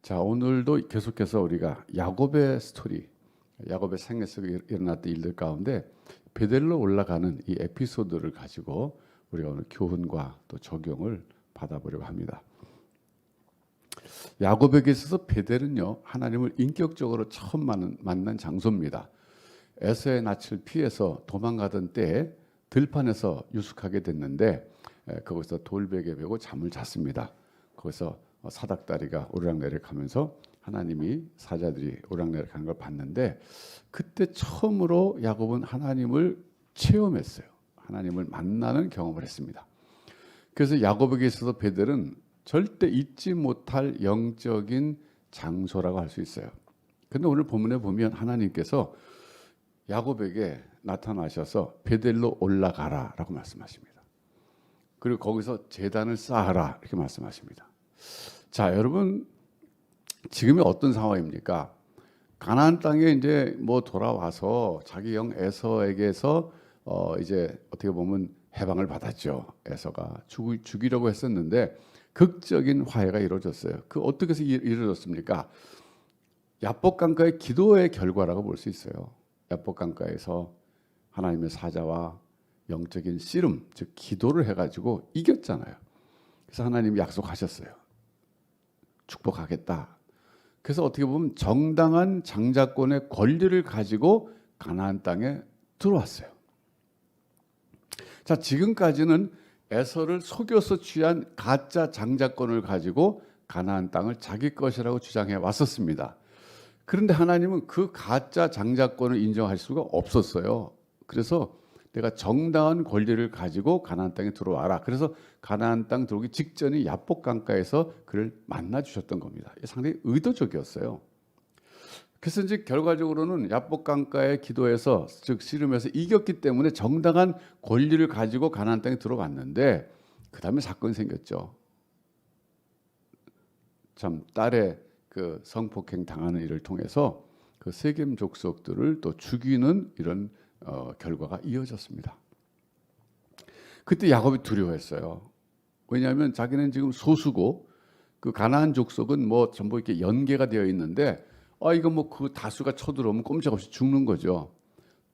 자, 오늘도 계속해서 우리가 야곱의 스토리, 야곱의 생애 속에 일어났던 일들 가운데 베델로 올라가는 이 에피소드를 가지고 우리가 오늘 교훈과 또 적용을 받아보려고 합니다. 야곱에게 있어서 베델은요, 하나님을 인격적으로 처음 만난 장소입니다. 에서의 낯을 피해서 도망가던 때에 들판에서 유숙하게 됐는데 거기서 돌베개 베고 잠을 잤습니다. 거기서 사닥다리가 오르락내리락하면서 하나님이 사자들이 오르락내리락하는 걸 봤는데 그때 처음으로 야곱은 하나님을 체험했어요. 하나님을 만나는 경험을 했습니다. 그래서 야곱에게 있어서 베델은 절대 잊지 못할 영적인 장소라고 할 수 있어요. 그런데 오늘 본문에 보면 하나님께서 야곱에게 나타나셔서 베델로 올라가라 라고 말씀하십니다. 그리고 거기서 제단을 쌓아라 이렇게 말씀하십니다. 자, 여러분 지금이 어떤 상황입니까? 가나안 땅에 이제 돌아와서 자기 형 에서에게서 이제 어떻게 보면 해방을 받았죠. 에서가 죽이려고 했었는데 극적인 화해가 이루어졌어요. 그 어떻게 해서 이루어졌습니까? 야복 강가의 기도의 결과라고 볼 수 있어요. 야복 강가에서 하나님의 사자와 영적인 씨름, 즉 기도를 해가지고 이겼잖아요. 그래서 하나님이 약속하셨어요. 축복하겠다. 그래서 어떻게 보면 정당한 장자권의 권리를 가지고 가나안 땅에 들어왔어요. 자, 지금까지는 에서를 속여서 취한 가짜 장자권을 가지고 가나안 땅을 자기 것이라고 주장해 왔었습니다. 그런데 하나님은 그 가짜 장자권을 인정할 수가 없었어요. 그래서 내가 정당한 권리를 가지고 가나안 땅에 들어와라. 그래서 가나안 땅 들어오기 직전에 야복 강가에서 그를 만나 주셨던 겁니다. 상당히 의도적이었어요. 그래서 이제 결과적으로는 야복 강가의 기도에서 즉 씨름에서 이겼기 때문에 정당한 권리를 가지고 가나안 땅에 들어왔는데 그 다음에 사건이 생겼죠. 참 딸의 그 성폭행 당하는 일을 통해서 그 세겜 족속들을 또 죽이는 이런 결과가 이어졌습니다. 그때 야곱이 두려워했어요. 왜냐하면 자기는 지금 소수고 그 가나안 족속은 전부 이렇게 연계가 되어 있는데 이거 그 다수가 쳐들어오면 꼼짝없이 죽는 거죠.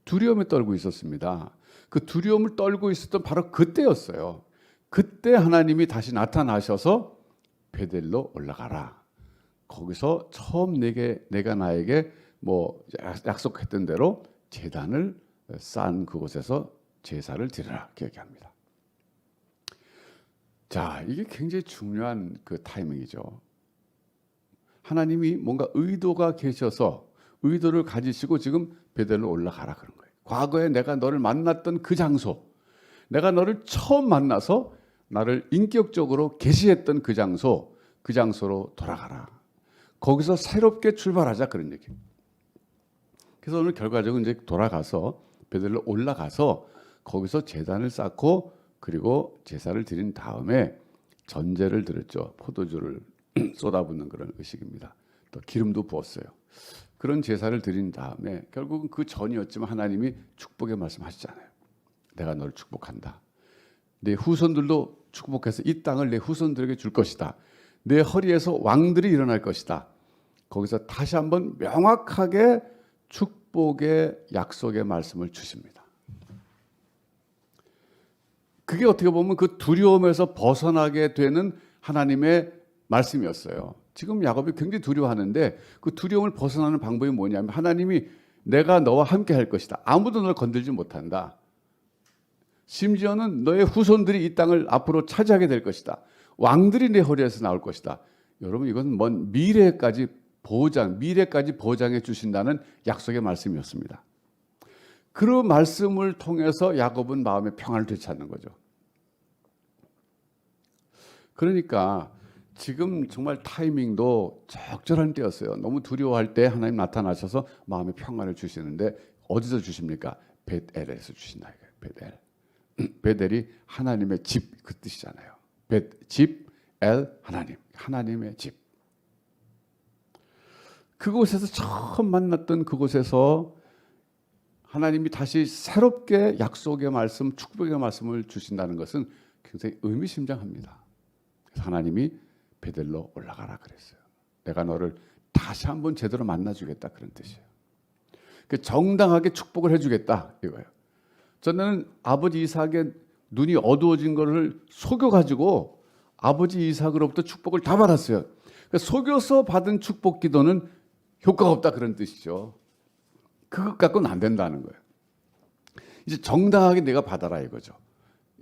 두려움에 떨고 있었습니다. 그 두려움을 떨고 있었던 바로 그때였어요. 그때 하나님이 다시 나타나셔서 베델로 올라가라. 거기서 처음 내가 나에게 약속했던 대로 제단을 쌓은 그곳에서 제사를 드리라 이렇게 얘기합니다. 자, 이게 굉장히 중요한 그 타이밍이죠. 하나님이 뭔가 의도가 계셔서 의도를 가지시고 지금 베델로 올라가라 그런 거예요. 과거에 내가 너를 만났던 그 장소, 내가 너를 처음 만나서 나를 인격적으로 계시했던 그 장소로 돌아가라. 거기서 새롭게 출발하자 그런 얘기예요. 그래서 오늘 결과적으로 이제 돌아가서 베델로 올라가서 거기서 제단을 쌓고 그리고 제사를 드린 다음에 전제를 드렸죠. 포도주를 쏟아붓는 그런 의식입니다. 또 기름도 부었어요. 그런 제사를 드린 다음에 결국은 그 전이었지만 하나님이 축복의 말씀하시잖아요. 내가 너를 축복한다. 내 후손들도 축복해서 이 땅을 내 후손들에게 줄 것이다. 내 허리에서 왕들이 일어날 것이다. 거기서 다시 한번 명확하게 축복의 약속의 말씀을 주십니다. 그게 어떻게 보면 그 두려움에서 벗어나게 되는 하나님의 말씀이었어요. 지금 야곱이 굉장히 두려워하는데 그 두려움을 벗어나는 방법이 뭐냐면 하나님이 내가 너와 함께 할 것이다. 아무도 너를 건들지 못한다. 심지어는 너의 후손들이 이 땅을 앞으로 차지하게 될 것이다. 왕들이 내 허리에서 나올 것이다. 여러분 이건 먼 미래까지 보장해 주신다는 약속의 말씀이었습니다. 그 말씀을 통해서 야곱은 마음의 평안을 되찾는 거죠. 그러니까 지금 정말 타이밍도 적절한 때였어요. 너무 두려워할 때 하나님 나타나셔서 마음의 평안을 주시는데 어디서 주십니까? 벳엘에서 주신다. 벳엘. 벳엘이 하나님의 집 그 뜻이잖아요. 집, 엘, 하나님의 집. 그곳에서 처음 만났던 그곳에서 하나님이 다시 새롭게 약속의 말씀, 축복의 말씀을 주신다는 것은 굉장히 의미심장합니다. 그래서 하나님이 베델로 올라가라 그랬어요. 내가 너를 다시 한번 제대로 만나주겠다 그런 뜻이에요. 그 정당하게 축복을 해주겠다 이거예요. 저는 아버지 이삭의 눈이 어두워진 것을 속여가지고 아버지 이삭으로부터 축복을 다 받았어요. 그러니까 속여서 받은 축복 기도는 효과가 없다 그런 뜻이죠. 그것 갖고는 안 된다는 거예요. 이제 정당하게 내가 받아라 이거죠.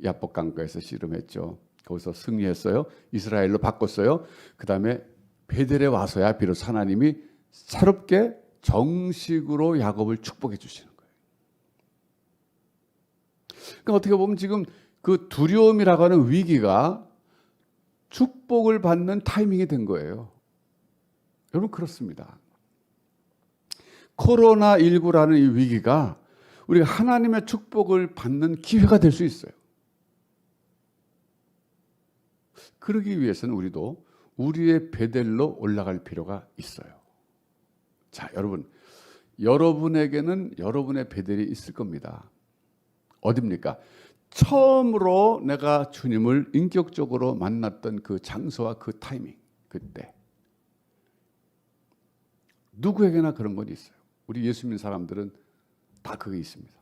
야복 강가에서 씨름했죠. 거기서 승리했어요. 이스라엘로 바꿨어요. 그 다음에 베델에 와서야 비로소 하나님이 새롭게 정식으로 야곱을 축복해 주시는 거예요. 그러니까 어떻게 보면 지금 그 두려움이라고 하는 위기가 축복을 받는 타이밍이 된 거예요. 여러분 그렇습니다. 코로나19라는 이 위기가 우리가 하나님의 축복을 받는 기회가 될 수 있어요. 그러기 위해서는 우리도 우리의 베델로 올라갈 필요가 있어요. 자, 여러분에게는 여러분의 베델이 있을 겁니다. 어딥니까? 처음으로 내가 주님을 인격적으로 만났던 그 장소와 그 타이밍, 그때. 누구에게나 그런 건 있어요. 우리 예수 믿는 사람들은 다 그게 있습니다.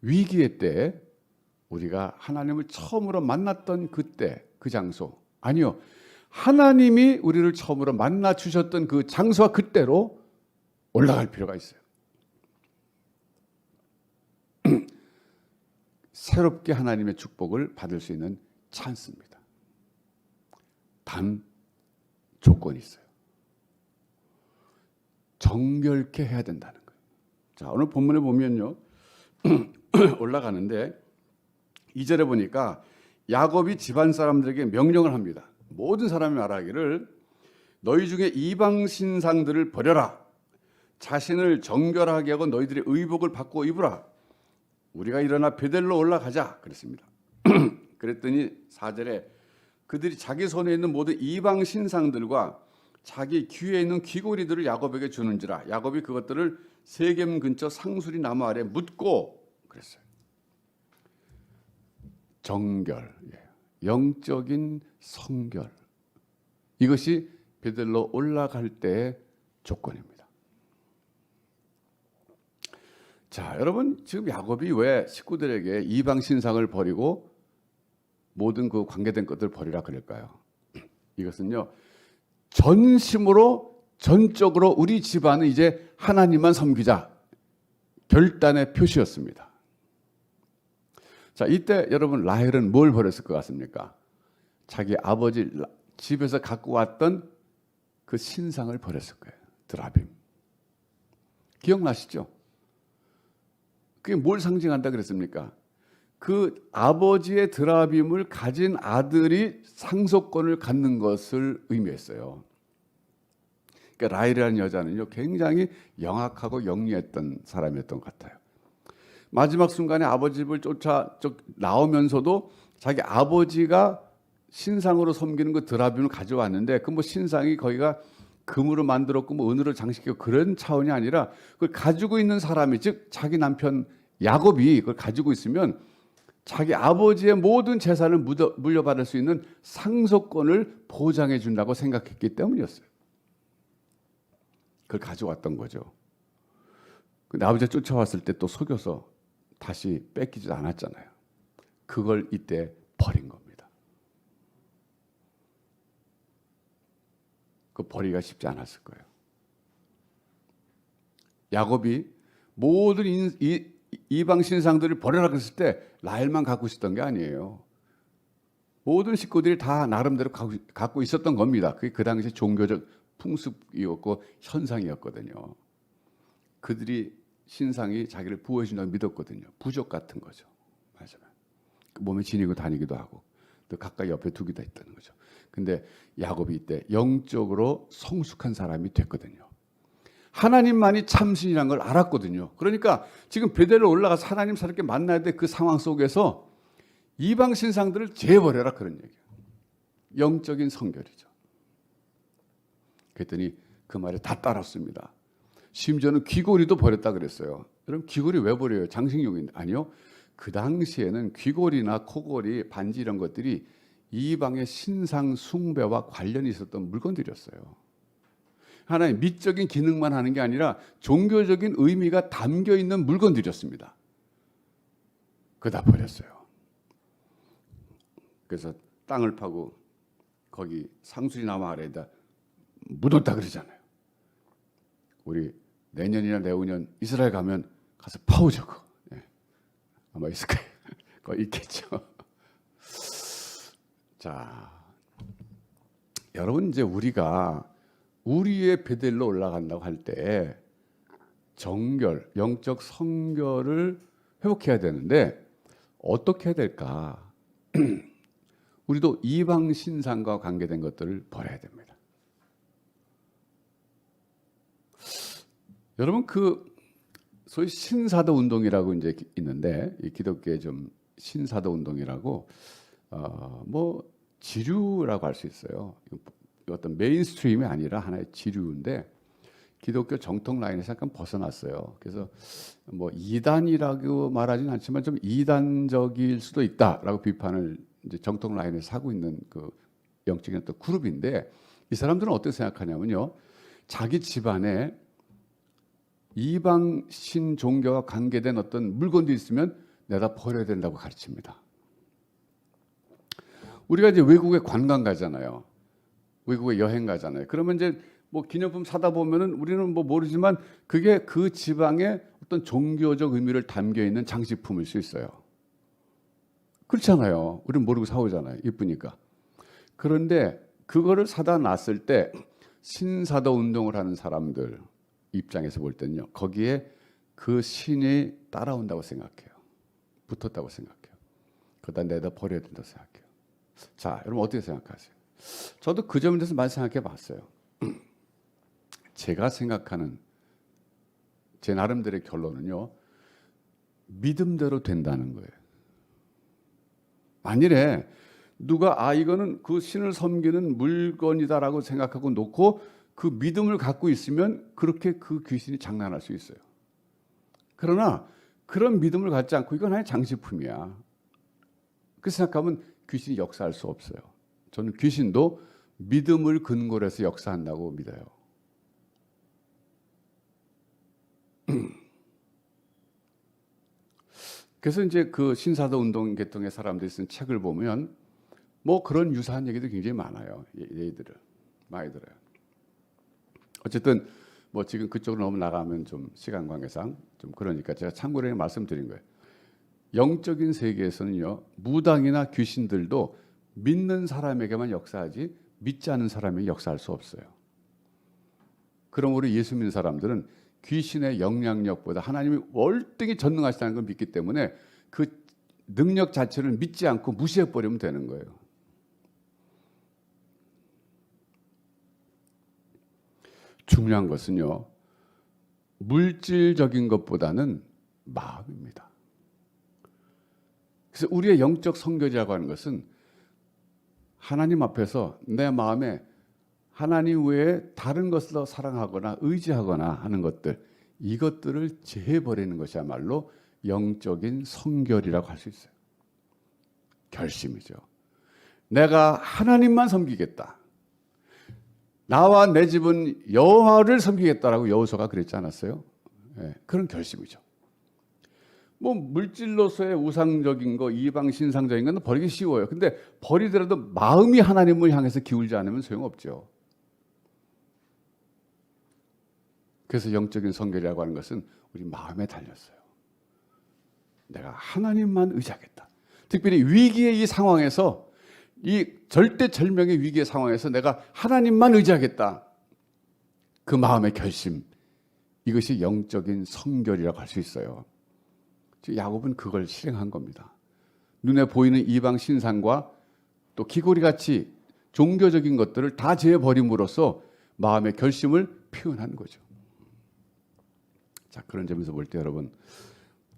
위기의 때 우리가 하나님을 처음으로 만났던 그때, 그 장소. 아니요. 하나님이 우리를 처음으로 만나 주셨던 그 장소와 그때로 올라갈 필요가 있어요. 새롭게 하나님의 축복을 받을 수 있는 찬스입니다. 단 조건이 있어요. 정결케 해야 된다는 거예요. 자, 오늘 본문에 보면요. 올라가는데 2절에 보니까 야곱이 집안 사람들에게 명령을 합니다. 모든 사람이 말하기를 너희 중에 이방 신상들을 버려라. 자신을 정결하게 하고 너희들의 의복을 바꾸어 입으라. 우리가 일어나 베델로 올라가자 그랬습니다. 그랬더니 4절에 그들이 자기 손에 있는 모든 이방 신상들과 자기 귀에 있는 귀고리들을 야곱에게 주는지라. 야곱이 그것들을 세겜 근처 상수리 나무 아래 묻고 그랬어요. 정결, 영적인 성결. 이것이 베델로 올라갈 때의 조건입니다. 자, 여러분 지금 야곱이 왜 식구들에게 이방 신상을 버리고 모든 그 관계된 것들을 버리라 그럴까요? 이것은요. 전심으로 전적으로 우리 집안은 이제 하나님만 섬기자 결단의 표시였습니다. 자, 이때 여러분 라헬은 뭘 버렸을 것 같습니까? 자기 아버지 집에서 갖고 왔던 그 신상을 버렸을 거예요. 드라빔. 기억나시죠? 그게 뭘 상징한다 그랬습니까? 그 아버지의 드라빔을 가진 아들이 상속권을 갖는 것을 의미했어요. 그러니까 라헬이라는 여자는요, 굉장히 영악하고 영리했던 사람이었던 것 같아요. 마지막 순간에 아버지 집을 쫓아 나오면서도 자기 아버지가 신상으로 섬기는 그 드라빔을 가져왔는데 그 뭐 신상이 거기가 금으로 만들었고 뭐 은으로 장식했고 그런 차원이 아니라 그걸 가지고 있는 사람이 즉 자기 남편 야곱이 그걸 가지고 있으면 자기 아버지의 모든 재산을 물려받을 수 있는 상속권을 보장해 준다고 생각했기 때문이었어요. 그걸 가져왔던 거죠. 근데 아버지가 쫓아왔을 때 또 속여서 다시 뺏기지도 않았잖아요. 그걸 이때 버린 겁니다. 그 버리기가 쉽지 않았을 거예요. 야곱이 모든 이방 신상들을 버려라 그랬을 때 라헬만 갖고 있었던 게 아니에요. 모든 식구들이 다 나름대로 갖고 있었던 겁니다. 그게 그 당시 종교적 풍습이었고 현상이었거든요. 그들이 신상이 자기를 보호해준다고 믿었거든요. 부족 같은 거죠. 맞아요. 몸에 지니고 다니기도 하고 또 가까이 옆에 두기도 했다는 거죠. 근데 야곱이 이때 영적으로 성숙한 사람이 됐거든요. 하나님만이 참신이라는 걸 알았거든요. 그러니까 지금 베델로 올라가서 하나님 새롭게 만나야 될 그 상황 속에서 이방 신상들을 제버려라 그런 얘기예요. 영적인 성결이죠. 그랬더니 그 말에 다 따랐습니다. 심지어는 귀고리도 버렸다 그랬어요. 여러분 귀고리 왜 버려요? 장식용인데. 아니요. 그 당시에는 귀고리나 코고리, 반지 이런 것들이 이방의 신상 숭배와 관련이 있었던 물건들이었어요. 하나의 미적인 기능만 하는 게 아니라 종교적인 의미가 담겨 있는 물건들이었습니다. 그다 버렸어요. 그래서 땅을 파고 거기 상수리 나무 아래에다 묻었다 그러잖아요. 우리 내년이나 내후년 이스라엘 가면 가서 파오죠. 그거. 예. 아마 있을 거예요. 그거 있겠죠. 자, 여러분 이제 우리가 우리의 베델로 올라간다고 할 때 정결, 영적 성결을 회복해야 되는데 어떻게 해야 될까? 우리도 이방 신상과 관계된 것들을 버려야 됩니다. 여러분 그 소위 신사도 운동이라고 이제 있는데 이 기독교의 좀 신사도 운동이라고 뭐 지류라고 할 수 있어요. 어떤 메인스트림이 아니라 하나의 지류인데 기독교 정통 라인에서 약간 벗어났어요. 그래서 뭐 이단이라고 말하지는 않지만 좀 이단적일 수도 있다라고 비판을 이제 정통 라인에서 하고 있는 그 영적인 어떤 그룹인데 이 사람들은 어떻게 생각하냐면요. 자기 집안에 이방 신 종교와 관계된 어떤 물건도 있으면 내다 버려야 된다고 가르칩니다. 우리가 이제 외국에 관광 가잖아요. 외국에 여행 가잖아요. 그러면 이제 뭐 기념품 사다 보면은 우리는 뭐 모르지만 그게 그 지방의 어떤 종교적 의미를 담겨 있는 장식품일 수 있어요. 그렇잖아요. 우리는 모르고 사오잖아요. 이쁘니까. 그런데 그거를 사다 놨을 때 신사도 운동을 하는 사람들 입장에서 볼 때는요. 거기에 그 신이 따라온다고 생각해요. 붙었다고 생각해요. 그러다 내다 버려야 된다고 생각해요. 자, 여러분 어떻게 생각하세요? 저도 그 점에 대해서 많이 생각해 봤어요. 제가 생각하는 제 나름대로의 결론은요. 믿음대로 된다는 거예요. 만일에 누가 이거는 그 신을 섬기는 물건이다라고 생각하고 놓고 그 믿음을 갖고 있으면 그렇게 그 귀신이 장난할 수 있어요. 그러나 그런 믿음을 갖지 않고 이건 하나의 장식품이야. 그 생각하면 귀신이 역사할 수 없어요. 저는 귀신도 믿음을 근거로 해서 역사한다고 믿어요. 그래서 이제 그 신사도 운동 계통의 사람들이 쓴 책을 보면 뭐 그런 유사한 얘기도 굉장히 많아요. 얘기들을 많이 들어요. 어쨌든 뭐 지금 그쪽으로 너무 나가면 좀 시간 관계상 좀 그러니까 제가 참고로 말씀드린 거예요. 영적인 세계에서는요. 무당이나 귀신들도 믿는 사람에게만 역사하지 믿지 않는 사람에게 역사할 수 없어요. 그럼 우리 예수 믿는 사람들은 귀신의 영향력보다 하나님이 월등히 전능하시다는 걸 믿기 때문에 그 능력 자체를 믿지 않고 무시해버리면 되는 거예요. 중요한 것은요. 물질적인 것보다는 마음입니다. 그래서 우리의 영적 성결이라고 하는 것은 하나님 앞에서 내 마음에 하나님 외에 다른 것을 더 사랑하거나 의지하거나 하는 것들, 이것들을 제해버리는 것이야말로 영적인 성결이라고 할 수 있어요. 결심이죠. 내가 하나님만 섬기겠다. 나와 내 집은 여호와를 섬기겠다라고 여호수아가 그랬지 않았어요? 네, 그런 결심이죠. 뭐 물질로서의 우상적인 거, 이방 신상적인 건 버리기 쉬워요. 근데 버리더라도 마음이 하나님을 향해서 기울지 않으면 소용없죠. 그래서 영적인 성결이라고 하는 것은 우리 마음에 달렸어요. 내가 하나님만 의지하겠다. 특별히 위기의 이 상황에서, 이 절대절명의 위기의 상황에서 내가 하나님만 의지하겠다. 그 마음의 결심, 이것이 영적인 성결이라고 할 수 있어요. 야곱은 그걸 실행한 겁니다. 눈에 보이는 이방 신상과 또 귀고리같이 종교적인 것들을 다 제해버림으로써 마음의 결심을 표현한 거죠. 자, 그런 점에서 볼 때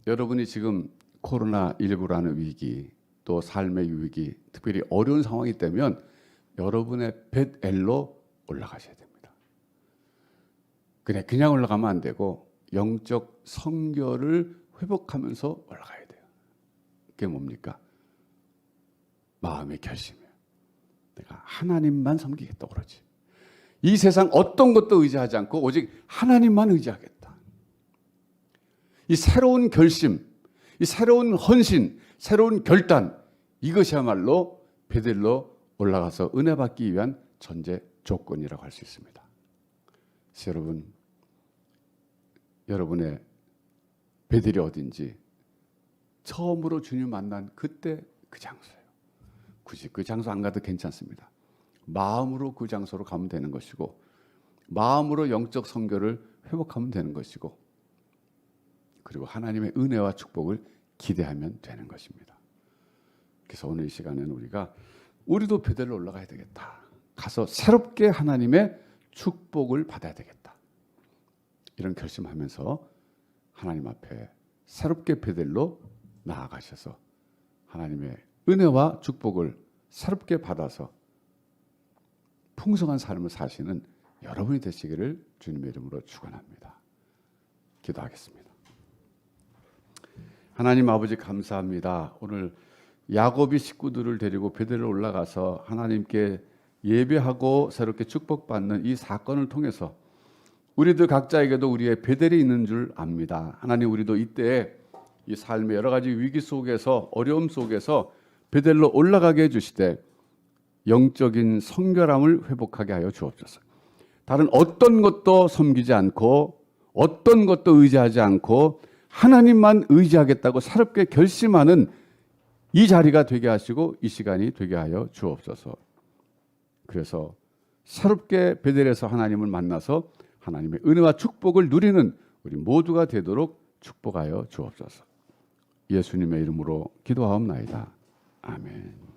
여러분이 지금 코로나19라는 위기, 또 삶의 위기, 특별히 어려운 상황이 되면 여러분의 벳엘로 올라가셔야 됩니다. 그냥 올라가면 안 되고 영적 성결을 회복하면서 올라가야 돼요. 그게 뭡니까? 마음의 결심이에요. 내가 하나님만 섬기겠다고 그러지. 이 세상 어떤 것도 의지하지 않고 오직 하나님만 의지하겠다. 이 새로운 결심, 이 새로운 헌신, 새로운 결단, 이것이야말로 베델로 올라가서 은혜 받기 위한 전제 조건이라고 할 수 있습니다. 여러분, 여러분의 베델이 어딘지 처음으로 주님 만난 그때 그 장소예요. 굳이 그 장소 안 가도 괜찮습니다. 마음으로 그 장소로 가면 되는 것이고, 마음으로 영적 성결을 회복하면 되는 것이고, 그리고 하나님의 은혜와 축복을 기대하면 되는 것입니다. 그래서 오늘 이 시간에는 우리도 베델로 올라가야 되겠다. 가서 새롭게 하나님의 축복을 받아야 되겠다. 이런 결심하면서 하나님 앞에 새롭게 베델로 나아가셔서 하나님의 은혜와 축복을 새롭게 받아서 풍성한 삶을 사시는 여러분이 되시기를 주님의 이름으로 축원합니다. 기도하겠습니다. 하나님 아버지 감사합니다. 오늘 야곱이 식구들을 데리고 베델로 올라가서 하나님께 예배하고 새롭게 축복받는 이 사건을 통해서 우리들 각자에게도 우리의 베델이 있는 줄 압니다. 하나님, 우리도 이때 이 삶의 여러 가지 위기 속에서, 어려움 속에서 베델로 올라가게 해주시되 영적인 성결함을 회복하게 하여 주옵소서. 다른 어떤 것도 섬기지 않고 어떤 것도 의지하지 않고 하나님만 의지하겠다고 새롭게 결심하는 이 자리가 되게 하시고 이 시간이 되게 하여 주옵소서. 그래서 새롭게 베델에서 하나님을 만나서 하나님의 은혜와 축복을 누리는 우리 모두가 되도록 축복하여 주옵소서. 예수님의 이름으로 기도하옵나이다. 아멘.